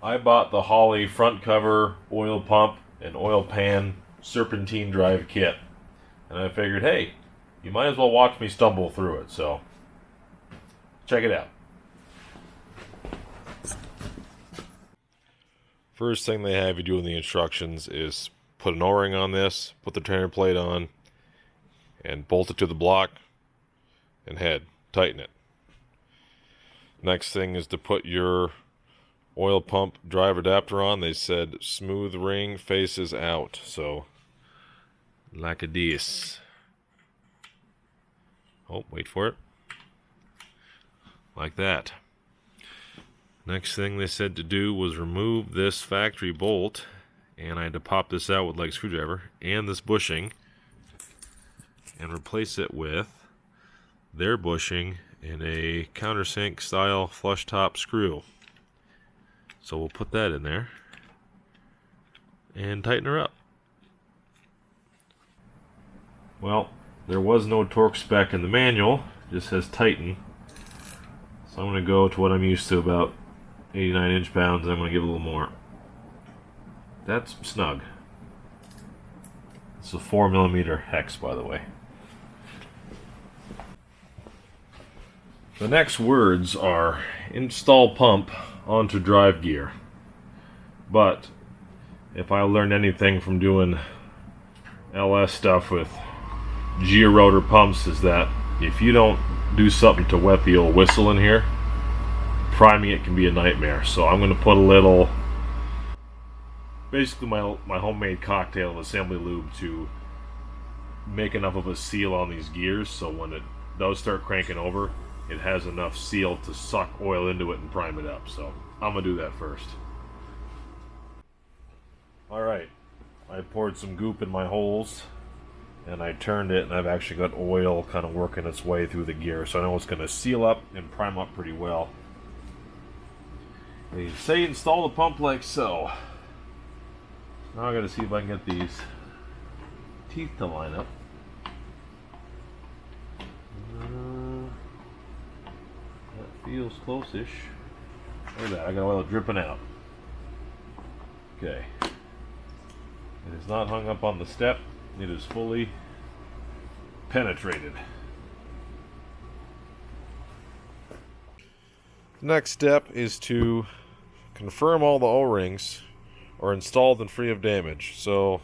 I bought the Holley front cover, oil pump, and oil pan serpentine drive kit. And I figured, hey, you might as well watch me stumble through it, so check it out. First thing they have you do in the instructions is put an O-ring on this, put the turner plate on, and bolt it to the block and head. Tighten it. Next thing is to put your oil pump drive adapter on. They said smooth ring faces out, so like a this. Oh, wait for it. Like that. Next thing they said to do was remove this factory bolt, and I had to pop this out with like a screwdriver and this bushing and replace it with their bushing in a countersink style flush top screw. So we'll put that in there and tighten her up. Well, there was no torque spec in the manual, it just says tighten. So I'm going to go to what I'm used to, about 89 inch-pounds, and I'm going to give a little more. That's snug. It's a 4mm hex, by the way. The next words are install pump onto drive gear. But if I learned anything from doing LS stuff with georotor pumps, is that if you don't do something to wet the old whistle in here, priming it can be a nightmare. So I'm going to put a little, basically my homemade cocktail of assembly lube to make enough of a seal on these gears so when it does start cranking over, it has enough seal to suck oil into it and prime it up. So I'm going to do that first. Alright, I poured some goop in my holes and I turned it, and I've actually got oil kind of working its way through the gear, so I know it's going to seal up and prime up pretty well. They say install the pump like so. Now I got to see if I can get these teeth to line up. That feels close-ish. Look at that, I got oil dripping out. Okay. It is not hung up on the step. It is fully penetrated. The next step is to confirm all the O-rings are installed and free of damage. So,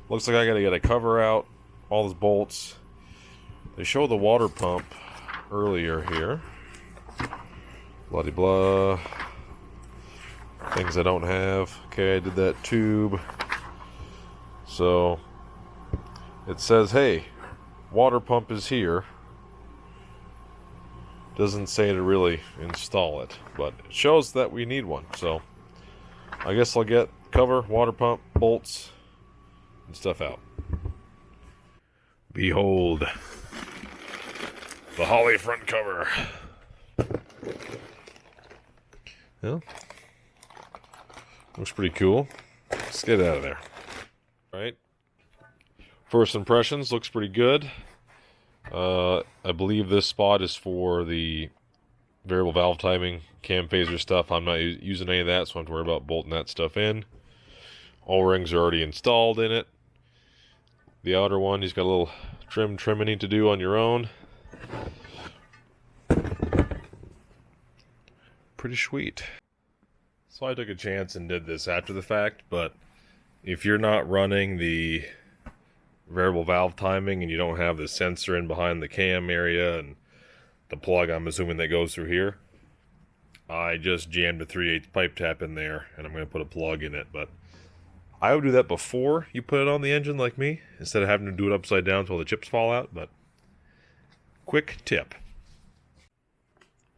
looks like I gotta get a cover out, all those bolts. They show the water pump earlier here. Bloody blah. Things I don't have. Okay, I did that tube. So, it says, hey, water pump is here. Doesn't say to really install it, but it shows that we need one. So, I guess I'll get cover, water pump, bolts, and stuff out. Behold, the Holley front cover. Yeah, looks pretty cool. Let's get it out of there. Right. First impressions, looks pretty good. I believe this spot is for the variable valve timing, cam phaser stuff. I'm not using any of that, so I don't have to worry about bolting that stuff in. O-rings are already installed in it. The outer one, he's got a little trimming to do on your own. Pretty sweet. So I took a chance and did this after the fact, but if you're not running the variable valve timing and you don't have the sensor in behind the cam area and the plug, I'm assuming, that goes through here, I just jammed a 3/8 pipe tap in there and I'm going to put a plug in it. But I would do that before you put it on the engine like me, instead of having to do it upside down until the chips fall out. But quick tip.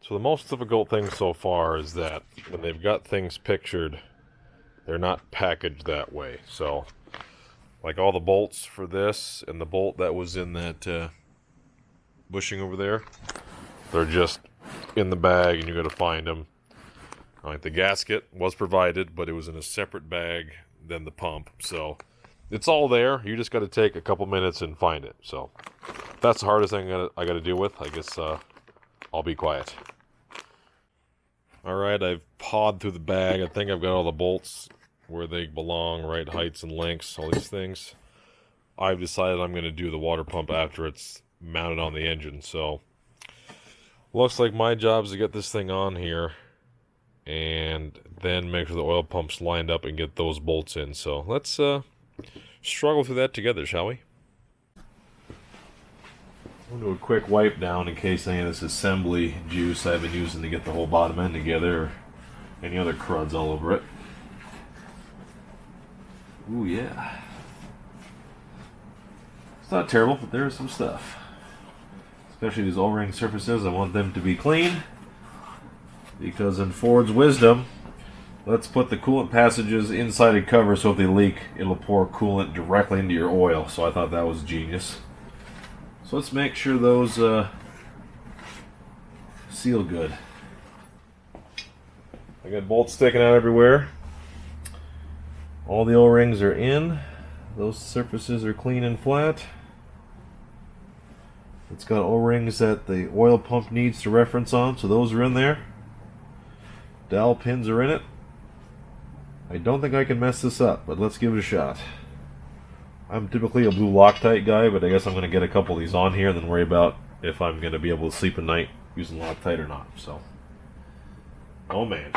So the most difficult thing so far is that when they've got things pictured, they're not packaged that way. So, like all the bolts for this and the bolt that was in that bushing over there, they're just in the bag and you got to find them. Like the gasket was provided, but it was in a separate bag than the pump. So it's all there. You just got to take a couple minutes and find it. So that's the hardest thing I got to deal with. I guess I'll be quiet. Alright, I've pawed through the bag. I think I've got all the bolts where they belong, right heights and lengths, all these things. I've decided I'm going to do the water pump after it's mounted on the engine, so looks like my job is to get this thing on here and then make sure the oil pump's lined up and get those bolts in. So let's struggle through that together, shall we? I'm going to do a quick wipe down in case any of this assembly juice I've been using to get the whole bottom end together or any other cruds all over it. Ooh, yeah. It's not terrible, but there's some stuff. Especially these O-ring surfaces, I want them to be clean. Because in Ford's wisdom, let's put the coolant passages inside a cover so if they leak, it'll pour coolant directly into your oil. So I thought that was genius. So let's make sure those seal good. I got bolts sticking out everywhere. All the O-rings are in. Those surfaces are clean and flat. It's got O-rings that the oil pump needs to reference on, so those are in there. Dowel pins are in it. I don't think I can mess this up, but let's give it a shot. I'm typically a blue Loctite guy, but I guess I'm going to get a couple of these on here and then worry about if I'm going to be able to sleep at night using Loctite or not. So, oh man.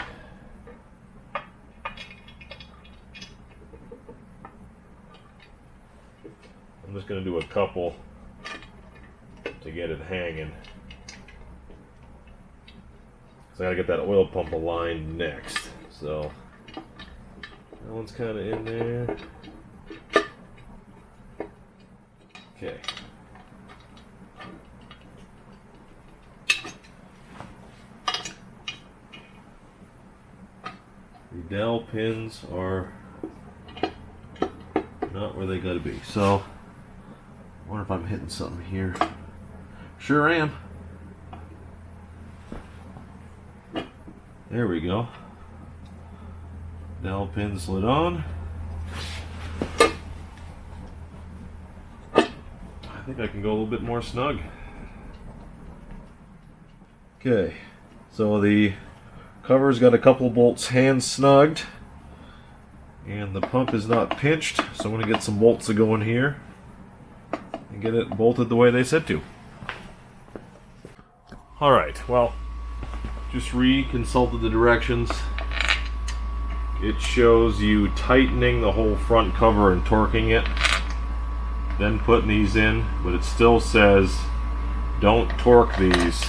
I'm just going to do a couple to get it hanging. So I got to get that oil pump aligned next. So that one's kind of in there. Okay. The dowel pins are not where they gotta be. So I wonder if I'm hitting something here. Sure am. There we go. Dowel pin slid on. I think I can go a little bit more snug. Okay, so the cover's got a couple bolts hand snugged, and the pump is not pinched, so I'm going to get some bolts to go in here and get it bolted the way they said to. Alright, well, just reconsulted the directions. It shows you tightening the whole front cover and torquing it, then putting these in, but it still says don't torque these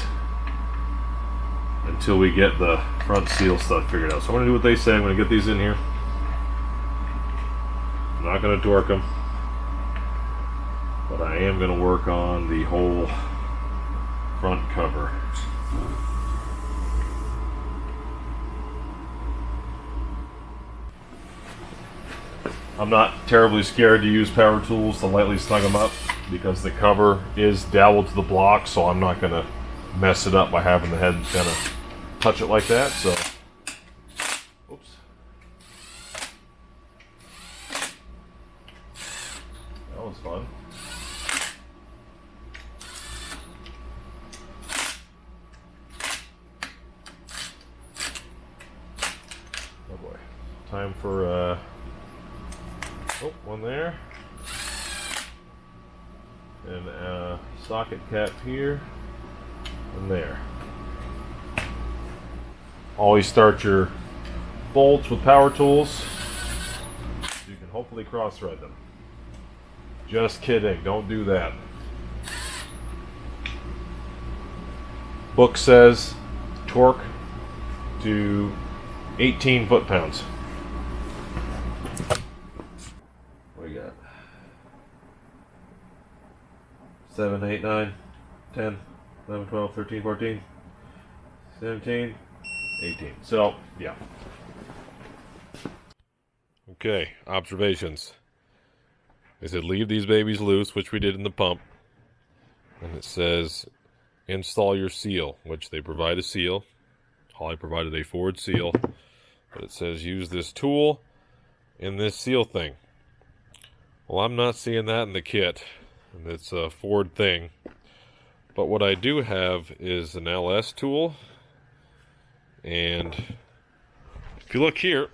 until we get the front seal stuff figured out. So I'm going to do what they say. I'm going to get these in here. I'm not going to torque them, but I am going to work on the whole front cover. I'm not terribly scared to use power tools to lightly snug them up because the cover is doweled to the block, so I'm not going to mess it up by having the head kind of touch it like that. So, oops. That was fun. Oh boy. Time for oh, one there. And a socket cap here and there. Always start your bolts with power tools. You can hopefully cross thread them. Just kidding, don't do that. Book says torque to 18 foot-pounds. What do you got? 7, 8, 9, 10, 11, 12, 13, 14, 17, 18. So, yeah. Okay, observations. They said leave these babies loose, which we did in the pump. And it says install your seal, which they provide a seal. Holley provided a Ford seal. But it says use this tool in this seal thing. Well, I'm not seeing that in the kit. And it's a Ford thing. But what I do have is an LS tool. And if you look here,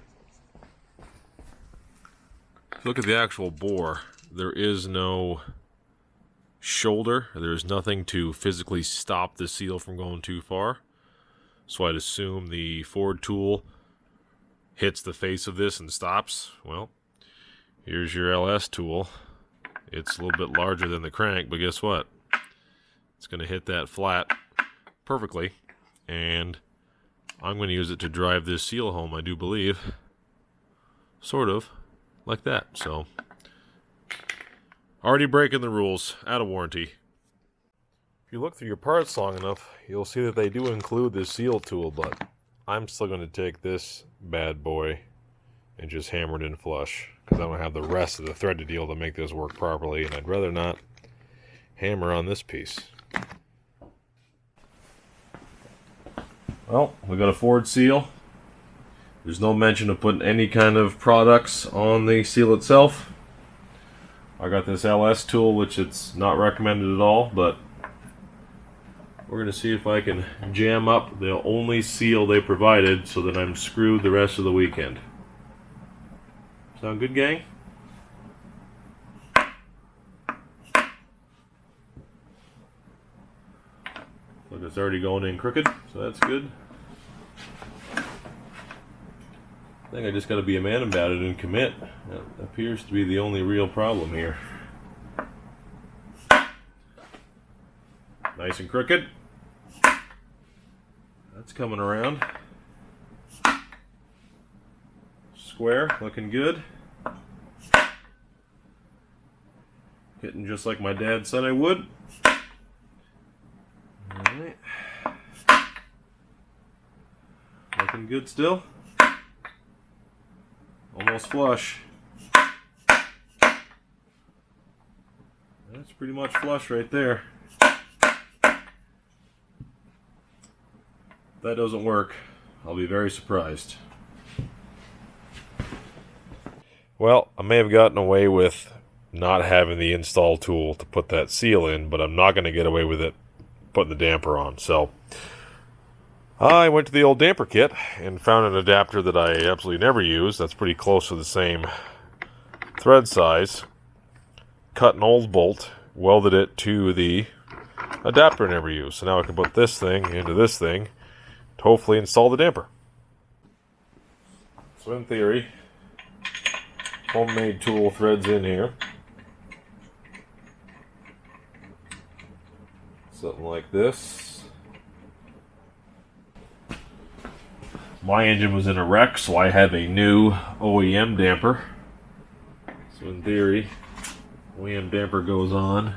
look at the actual bore. There is no shoulder. There's nothing to physically stop the seal from going too far. So I'd assume the Ford tool hits the face of this and stops. Well, here's your LS tool. It's a little bit larger than the crank, but guess what? It's going to hit that flat perfectly, and I'm going to use it to drive this seal home, I do believe. Sort of like that. So, already breaking the rules, out of warranty. If you look through your parts long enough, you'll see that they do include this seal tool, but I'm still going to take this bad boy and just hammer it in flush, because I don't have the rest of the threaded deal to make this work properly, and I'd rather not hammer on this piece. Well, we got a Ford seal. There's no mention of putting any kind of products on the seal itself. I got this LS tool, which it's not recommended at all, but we're going to see if I can jam up the only seal they provided so that I'm screwed the rest of the weekend. Sound good, gang? Look, it's already going in crooked, so that's good. I think I just got to be a man about it and commit. That appears to be the only real problem here. Nice and crooked. That's coming around. Square, looking good. Hitting just like my dad said I would. Alright. Looking good still. Almost flush. That's pretty much flush right there. If that doesn't work, I'll be very surprised. Well, I may have gotten away with not having the install tool to put that seal in, but I'm not going to get away with it putting the damper on. So I went to the old damper kit and found an adapter that I absolutely never use. That's pretty close to the same thread size. Cut an old bolt, welded it to the adapter I never use. So now I can put this thing into this thing to hopefully install the damper. So in theory, homemade tool threads in here. Something like this. My engine was in a wreck, so I have a new OEM damper. So in theory, OEM damper goes on.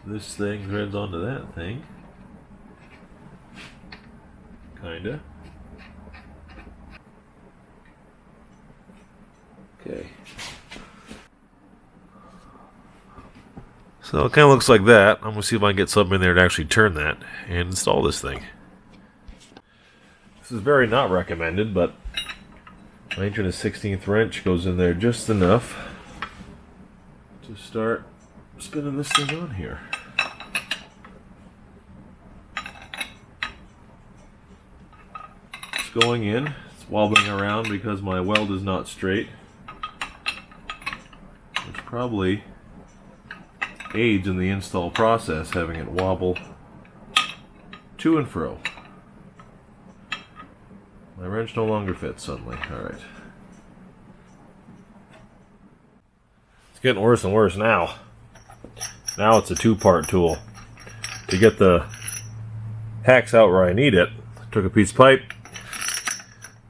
This thing threads onto that thing. Kinda. Okay. So it kind of looks like that. I'm going to see if I can get something in there to actually turn that and install this thing. This is very not recommended, but my 1/16 wrench goes in there just enough to start spinning this thing on here. It's going in. It's wobbling around because my weld is not straight, which probably aids in the install process, having it wobble to and fro. My wrench no longer fits suddenly. Alright. It's getting worse and worse now. Now it's a two-part tool. To get the hex out where I need it, I took a piece of pipe,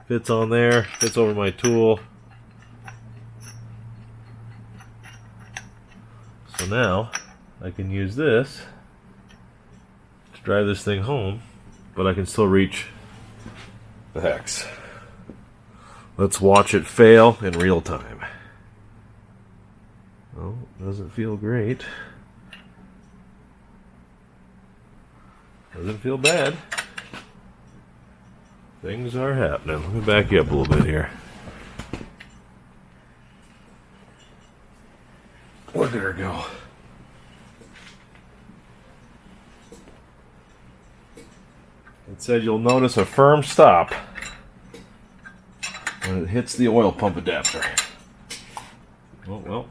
fits on there, fits over my tool. So now I can use this to drive this thing home, but I can still reach the hex. Let's watch it fail in real time. Oh, doesn't feel great. Doesn't feel bad. Things are happening. Let me back you up a little bit here. Look at her go. It said you'll notice a firm stop when it hits the oil pump adapter. Oh, well.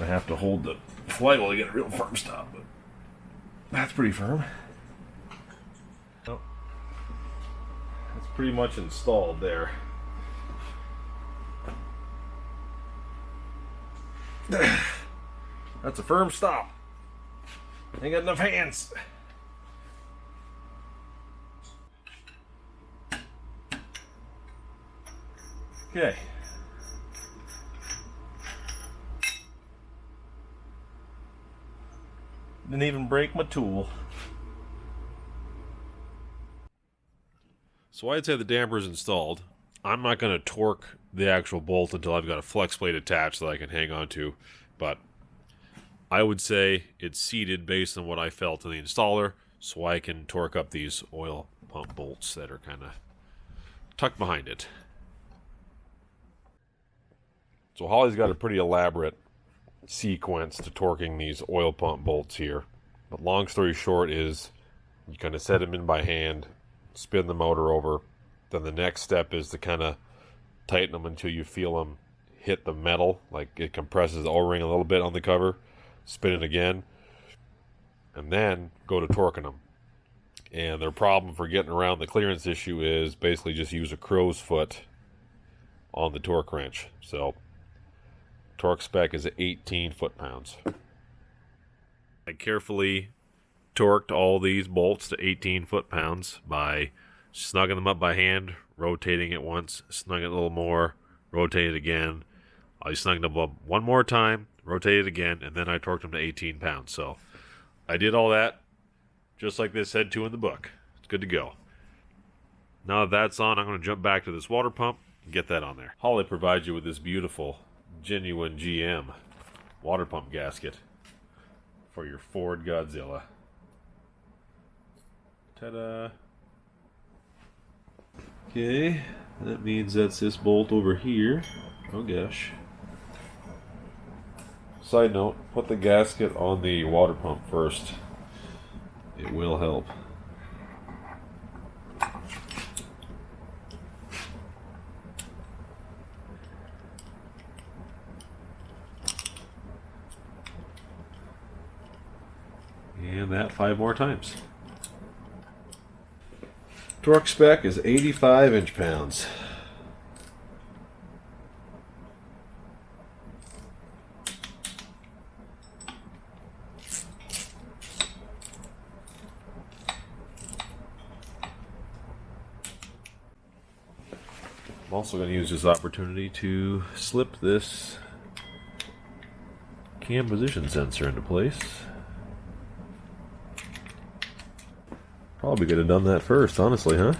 I have to hold the flywheel to get a real firm stop, but that's pretty firm. Oh, that's pretty much installed there. That's a firm stop. Ain't got enough hands. Okay. Didn't even break my tool. So I'd say the damper's installed. I'm not going to torque the actual bolt until I've got a flex plate attached that I can hang on to, but I would say it's seated based on what I felt in the installer, so I can torque up these oil pump bolts that are kind of tucked behind it. So Holley's got a pretty elaborate sequence to torquing these oil pump bolts here. But long story short is you kind of set them in by hand, spin the motor over. Then the next step is to kind of tighten them until you feel them hit the metal, like it compresses the O-ring a little bit on the cover. Spin it again, and then go to torquing them. And their problem for getting around the clearance issue is basically just use a crow's foot on the torque wrench. So torque spec is 18 foot-pounds. I carefully torqued all these bolts to 18 foot-pounds by snugging them up by hand, rotating it once, snug it a little more, rotate it again. I snugged them up one more time, rotate it again, and then I torqued them to 18 pounds. So I did all that just like this said to in the book. It's good to go. Now that that's on, I'm going to jump back to this water pump and get that on there. Holley provides you with this beautiful, genuine GM water pump gasket for your Ford Godzilla. Ta-da! Okay, that means that's this bolt over here. Oh gosh. Side note, put the gasket on the water pump first. It will help. And that 5 more times. Torque spec is 85 inch-pounds. I'm also going to use this opportunity to slip this cam position sensor into place. Probably could have done that first, honestly, huh?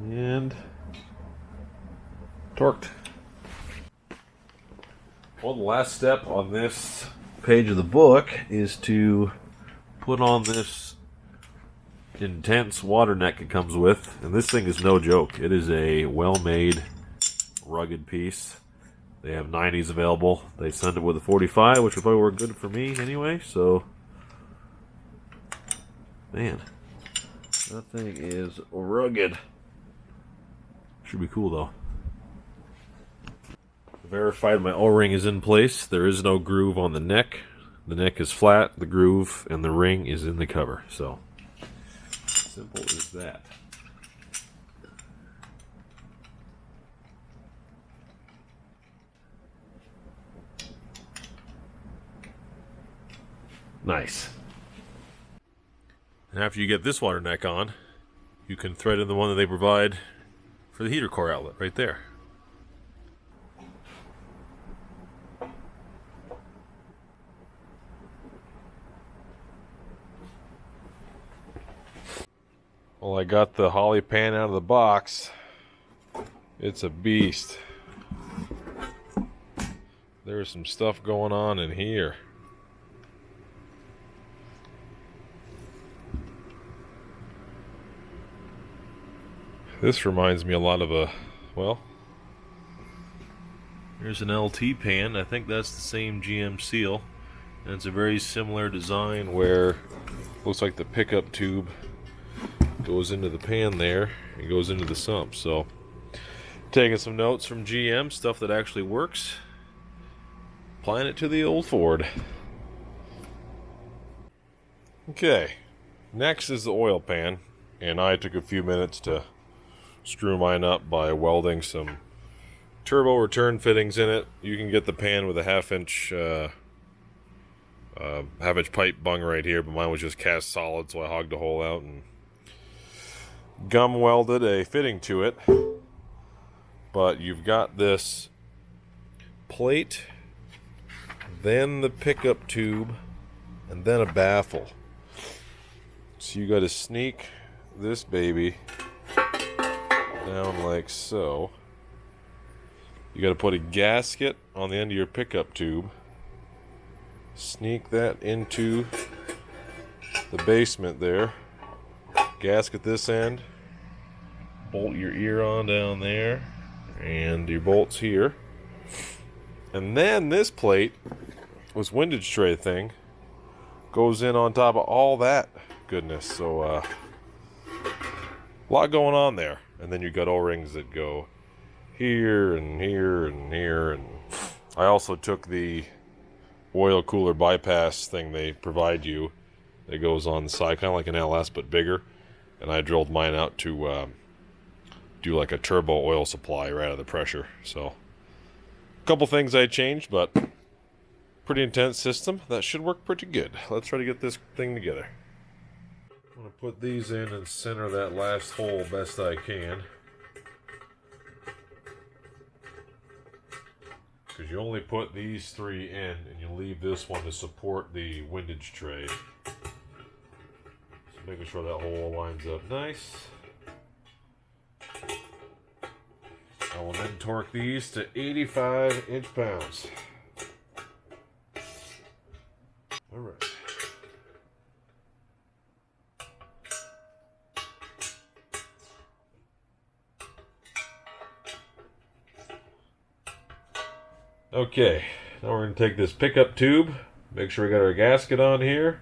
And torqued. Well, the last step on this page of the book is to put on this intense water neck it comes with. And this thing is no joke. It is a well-made, rugged piece. They have 90s available. They send it with a 45, which will probably work good for me anyway, so... Man, that thing is rugged. Should be cool, though. Verified my O-ring is in place. There is no groove on the neck. The neck is flat, the groove, and the ring is in the cover, so... Simple as that. Nice. And after you get this water neck on, you can thread in the one that they provide for the heater core outlet right there. Well, I got the Holley pan out of the box. It's a beast. There's some stuff going on in here. This reminds me a lot of a, well, Here's an LT pan. I think that's the same GM seal. And it's a very similar design where it looks like the pickup tube goes into the pan there and goes into the sump. So, taking some notes from GM, stuff that actually works, applying it to the old Ford. Okay, next is the oil pan, and I took a few minutes to screw mine up by welding some turbo return fittings in it. You can get the pan with a half-inch pipe bung right here, but mine was just cast solid, so I hogged a hole out and gum welded a fitting to it. But you've got this plate, then the pickup tube, and then a baffle. So you got to sneak this baby down like so. You got to put a gasket on the end of your pickup tube, sneak that into the basement there, gasket this end, bolt your ear on down there, and your bolts here. And then this plate, this windage tray thing, goes in on top of all that goodness. So a lot going on there. And then you got O-rings that go here and here and here. And I also took the oil cooler bypass thing they provide you that goes on the side, kind of like an LS but bigger, and I drilled mine out to do like a turbo oil supply right out of the pressure. So a couple things I changed, but pretty intense system. That should work pretty good. Let's try to get this thing together. I'm going to put these in and center that last hole best I can, because you only put these three in and you leave this one to support the windage tray. So making sure that hole lines up nice. I will then torque these to 85 inch-pounds. All right. Okay, now we're going to take this pickup tube, make sure we got our gasket on here,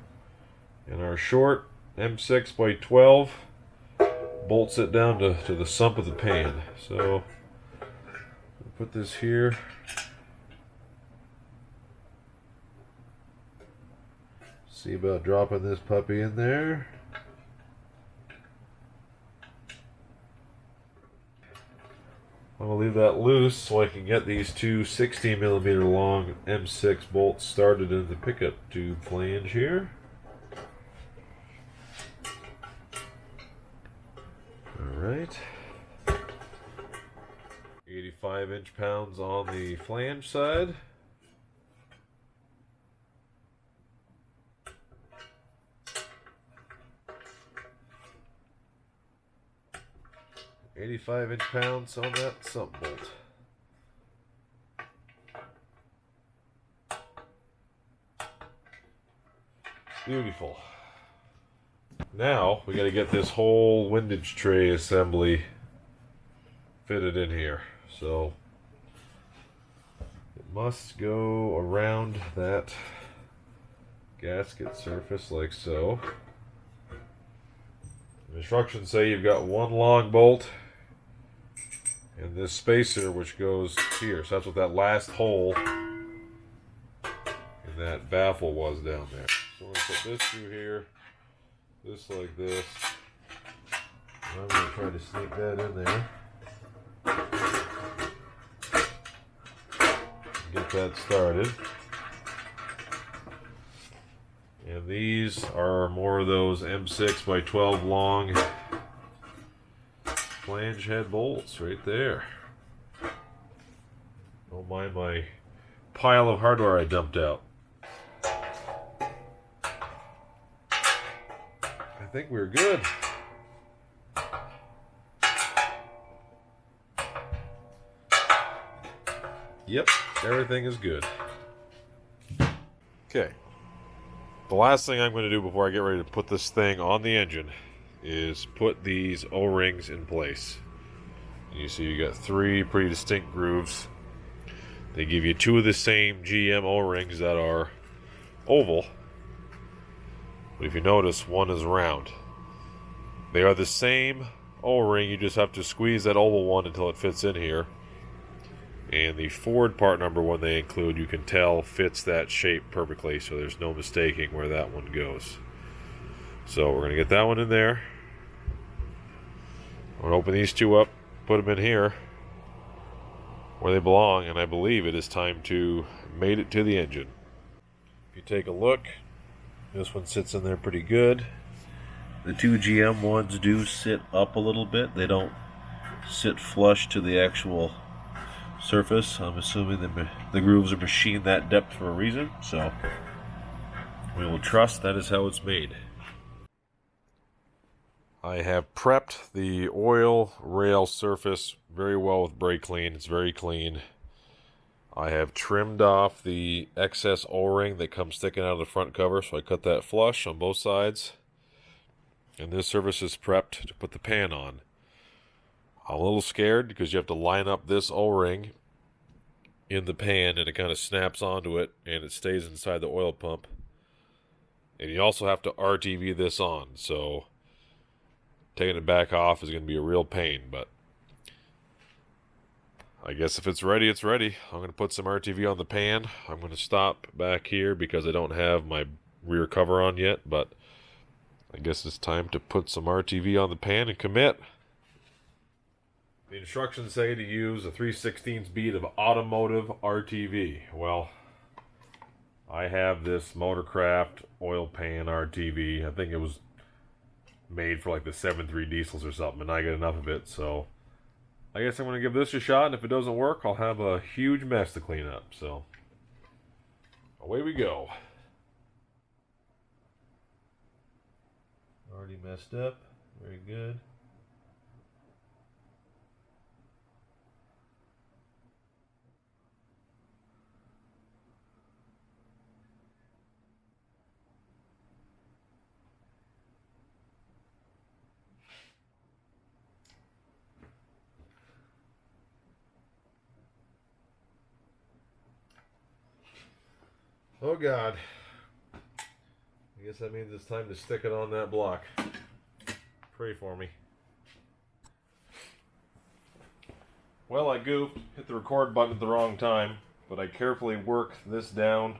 and our short M6 by 12 bolts it down to the sump of the pan. So put this here. See about dropping this puppy in there. I'm going to leave that loose so I can get these two 16mm long M6 bolts started in the pickup tube flange here. Alright. 85 inch-pounds on the flange side. .85 inch-pounds on that sump bolt. Beautiful. Now we got to get this whole windage tray assembly fitted in here. So it must go around that gasket surface like so. The instructions say you've got one long bolt and this spacer which goes here. So that's what that last hole in that baffle was down there. So we're going to put this through here, this like this. And I'm going to try to sneak that in there. Get that started. And these are more of those M6 by 12 long flange head bolts right there. Don't mind my pile of hardware I dumped out. I think we're good. Yep, everything is good. Okay. The last thing I'm going to do before I get ready to put this thing on the engine is put these O-rings in place. You see you got three pretty distinct grooves. They give you two of the same GM O-rings that are oval. But if you notice, one is round. They are the same O-ring, you just have to squeeze that oval one until it fits in here. And the Ford part number one they include, you can tell fits that shape perfectly, so there's no mistaking where that one goes. So we're going to get that one in there. I'm going to open these two up, put them in here where they belong, and I believe it is time to mate it to the engine. If you take a look, this one sits in there pretty good. The two GM ones do sit up a little bit. They don't sit flush to the actual surface. I'm assuming the grooves are machined that depth for a reason, so we will trust that is how it's made. I have prepped the oil rail surface very well with brake clean. It's very clean. I have trimmed off the excess O-ring that comes sticking out of the front cover, so I cut that flush on both sides. And this surface is prepped to put the pan on. I'm a little scared because you have to line up this O-ring in the pan and it kind of snaps onto it and it stays inside the oil pump. And you also have to RTV this on, so taking it back off is going to be a real pain, but I guess if it's ready, it's ready. I'm going to put some RTV on the pan. I'm going to stop back here because I don't have my rear cover on yet, but I guess it's time to put some RTV on the pan and commit. The instructions say to use a 3/16 bead of automotive RTV. Well, I have this Motorcraft oil pan RTV. I think it was made for like the 7.3 diesels or something, and I get enough of it, so I guess I'm going to give this a shot, and if it doesn't work, I'll have a huge mess to clean up. So away we go. Already messed up. Very good. Oh God. I guess that means it's time to stick it on that block. Pray for me. Well, I goofed, hit the record button at the wrong time, but I carefully worked this down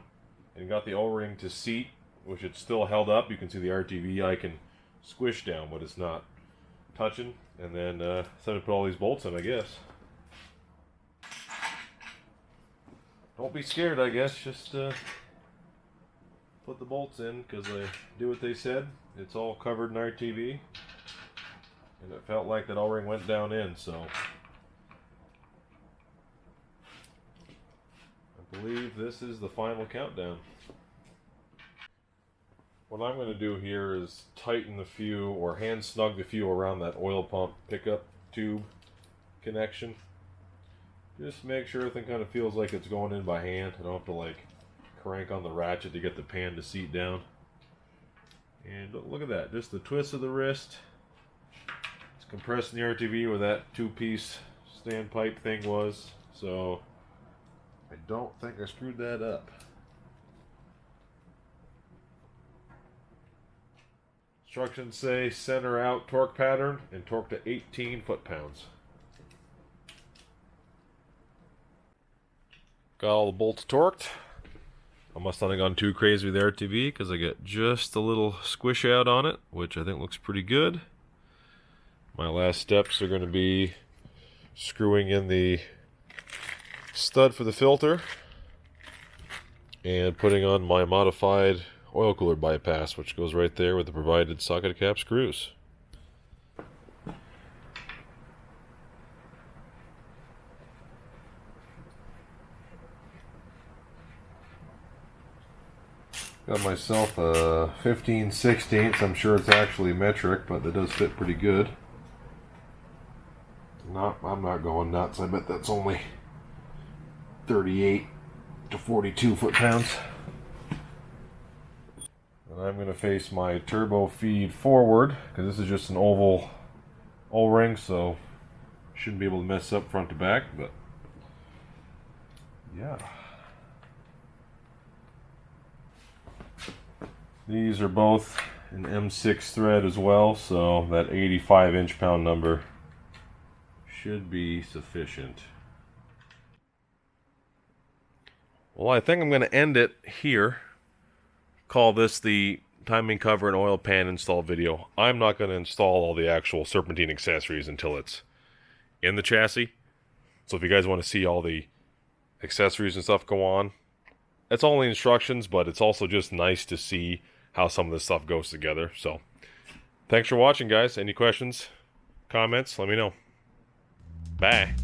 and got the O-ring to seat, which it's still held up. You can see the RTV I can squish down, but it's not touching. And then it's time to put all these bolts in, I guess. Don't be scared, I guess. Just put the bolts in, because they do what they said. It's all covered in RTV, and it felt like that O-ring went down in, so I believe this is the final countdown. What I'm going to do here is tighten the few, or hand snug the few around that oil pump pickup tube connection. Just make sure everything kind of feels like it's going in by hand. I don't have to like crank on the ratchet to get the pan to seat down. And look at that, just the twist of the wrist. It's compressing the RTV where that two-piece standpipe thing was, so I don't think I screwed that up. Instructions say center out torque pattern and torque to 18 foot-pounds. Got all the bolts torqued. I must not have gone too crazy with the RTV because I got just a little squish out on it, which I think looks pretty good. My last steps are going to be screwing in the stud for the filter and putting on my modified oil cooler bypass, which goes right there with the provided socket cap screws. Got myself a 15/16. I'm sure it's actually metric, but that does fit pretty good. I'm not going nuts. I bet that's only 38 to 42 foot-pounds. And I'm going to face my turbo feed forward, because this is just an oval O-ring, so shouldn't be able to mess up front to back, but Yeah. These are both an M6 thread as well, so that 85 inch-pound number should be sufficient. Well, I think I'm going to end it here. Call this the timing cover and oil pan install video. I'm not going to install all the actual serpentine accessories until it's in the chassis. So if you guys want to see all the accessories and stuff go on, that's all the instructions, but it's also just nice to see how some of this stuff goes together. So thanks for watching, guys. Any questions, comments, let me know. Bye.